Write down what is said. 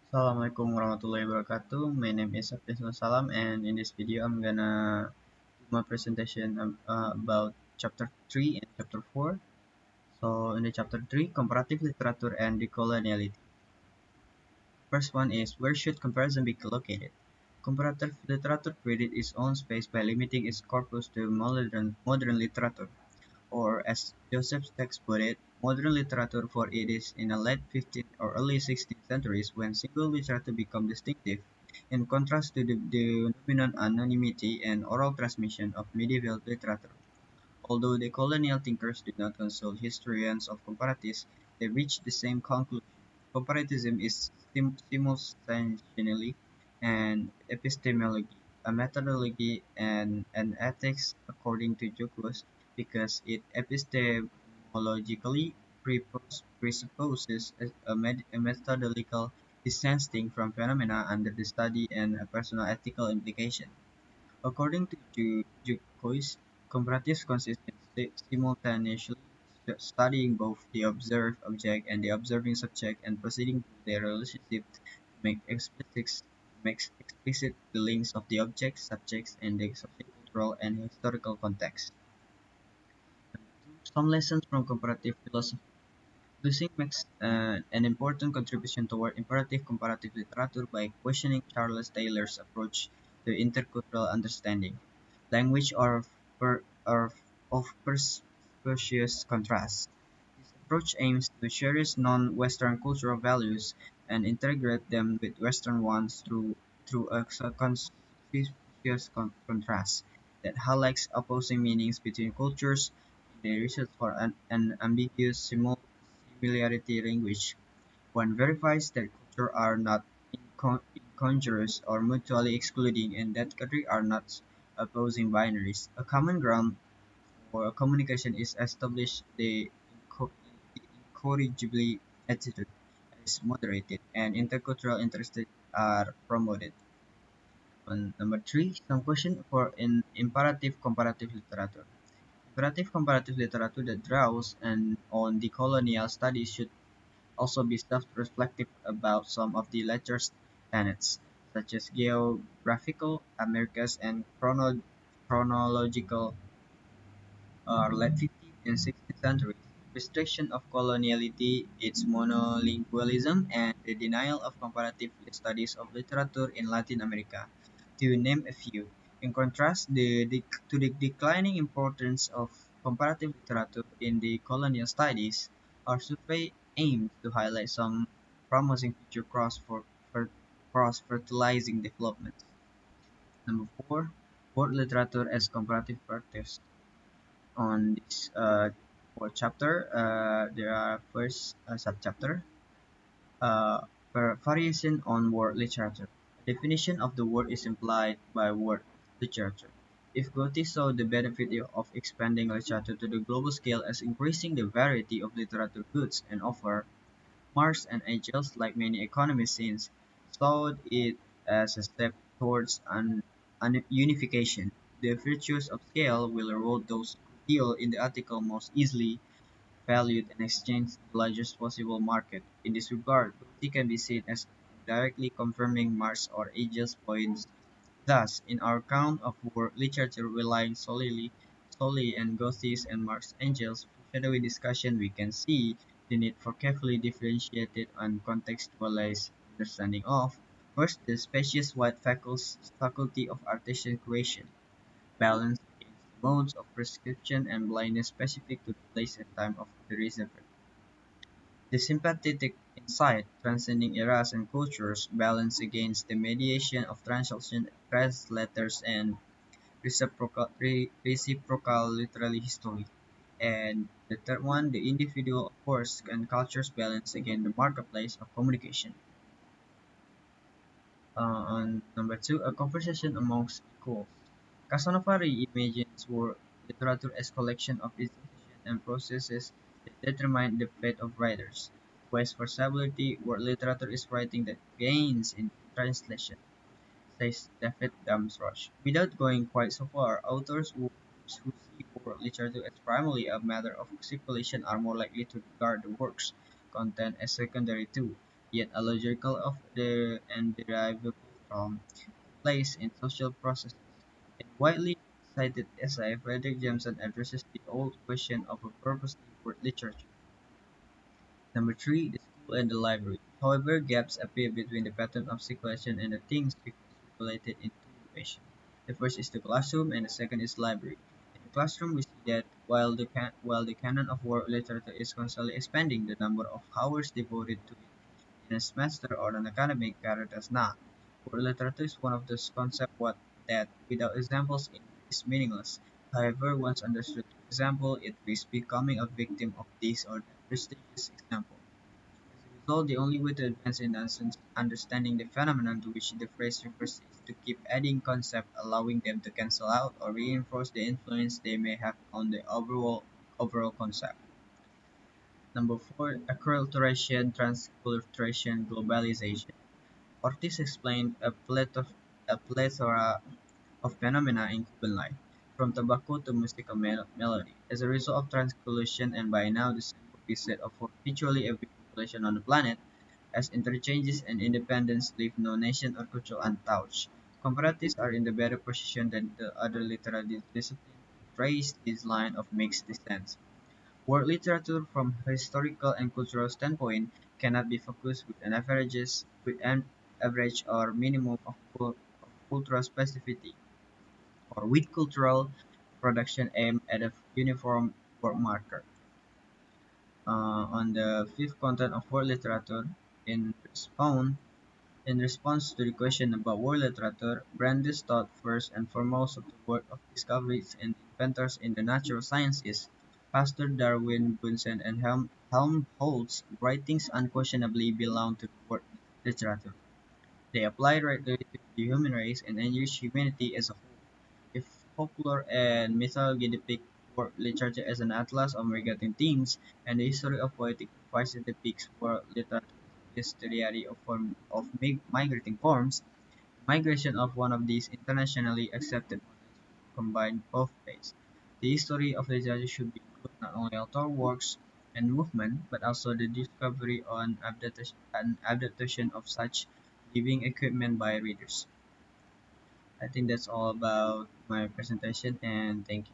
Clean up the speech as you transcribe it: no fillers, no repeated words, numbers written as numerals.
Assalamualaikum warahmatullahi wabarakatuh. My name is Abdul Salam, and in this video, I'm gonna do my presentation about chapter 3 and chapter 4. So, in the chapter 3, comparative literature and decoloniality. First one is where should comparison be located? Comparative literature created its own space by limiting its corpus to modern literature, or as Joseph's text put it, modern literature, for it is in the late 15th or early 16th centuries when single literature became distinctive, in contrast to the dominant anonymity and oral transmission of medieval literature. Although the colonial thinkers did not consult historians of comparatives, they reached the same conclusion. Comparatism is simultaneously an epistemology, a methodology, and an ethics, according to Jocus, because it epistemologically presupposes a methodological distancing from phenomena under the study and a personal ethical implication. According to Jukos, comparative consists in simultaneously studying both the observed object and the observing subject and proceeding through their relationship to make explicit the links of the objects, subjects, and the sociocultural and historical context. Some lessons from comparative philosophy. Lucy makes an important contribution toward imperative comparative literature by questioning Charles Taylor's approach to intercultural understanding. Language of perspicuous contrast. This approach aims to cherish non-Western cultural values and integrate them with Western ones through a conspicuous contrast that highlights opposing meanings between cultures in the research for an ambiguous similarity language. One verifies that cultures are not incongruous or mutually excluding, and that categories are not opposing binaries. A common ground for communication is established. The incorrigibly attitude is moderated, and intercultural interests are promoted. On number three, some question for in imperative comparative literature. Imperative comparative literature that draws on the colonial studies should also be self-reflective about some of the latter's tenets, such as geographical Americas and chronological late 15th and 16th centuries. Restriction of coloniality, its monolingualism, and the denial of comparative studies of literature in Latin America, to name a few. In contrast, to the declining importance of comparative literature in the colonial studies, our survey aims to highlight some promising future for cross-fertilizing developments. Number four, world literature as comparative practice. On this fourth chapter, there are first subchapter, variation on word literature. A definition of the word is implied by word literature. If Goethe saw the benefit of expanding literature to the global scale as increasing the variety of literature goods and offer, Marx and Engels, like many economists since, saw it as a step towards an unification. The virtues of scale will reward those who deal in the article most easily valued and exchanged the largest possible market. In this regard, Goethe can be seen as indirectly confirming Marx or Engels' points. Thus, in our account of world literature relying solely on Goethe's and Marx Engels' shadowy discussion, we can see the need for carefully differentiated and contextualized understanding of first the spacious wide faculty of artisan creation, balanced against the modes of prescription and blindness specific to the place and time of the receiver. The sympathetic insight, transcending eras and cultures, balanced against the mediation of translators and reciprocal literary history. And the third one, the individual of course and cultures balance against the marketplace of communication. On number two, a conversation amongst equals. Casanova reimagines world literature as collection of institutions and processes that determine the fate of writers. Quest for stability, world literature is writing that gains in translation, says David Damsrush. Without going quite so far, authors who see world literature as primarily a matter of circulation are more likely to regard the work's content as secondary too. yet a logical of the and derivable from place in social processes. In widely cited essay, Frederick Jameson addresses the old question of a purposely word literature. Number three, the school and the library. However, gaps appear between the pattern of circulation and the things circulated in two ways. The first is the classroom and the second is library. In the classroom, we see that while the canon of world literature is constantly expanding, the number of hours devoted to it in a semester or an academic career does not. World literature is one of those concepts that, without examples, is meaningless. However, once understood through example, it risks becoming a victim of this or that prestigious example. As a result, the only way to advance in understanding the phenomenon to which the phrase refers is to keep adding concepts, allowing them to cancel out or reinforce the influence they may have on the overall concept. Number four, acculturation, transculturation, globalization. Ortiz explained a plethora of phenomena in Cuban life, from tobacco to musical melody. As a result of transculturation and by now the same could be said of virtually every population on the planet, as interchanges and independence leave no nation or culture untouched. Comparatists are in the better position than the other literary disciplines to trace this line of mixed descent. World literature, from a historical and cultural standpoint, cannot be focused with an average or minimum of cultural specificity, or with cultural production aimed at a uniform work marker. On the fifth content of world literature, in response, in response to the question about world literature, Brandeis thought first and foremost of the work of discoveries and inventors in the natural sciences. Pastor Darwin, Bunsen, and Helmholtz's writings unquestionably belong to the world literature. They apply directly to the human race and enrich humanity as a whole. If folklore and mythology depict world literature as an atlas of migrating themes, and the history of poetic device depicts world literature as a bestiary of migrating forms, migration of one of these internationally accepted models would combine both ways. The history of literature should include not only author works and movement, but also the discovery and adaptation of such living equipment by readers. I think that's all about my presentation, and thank you.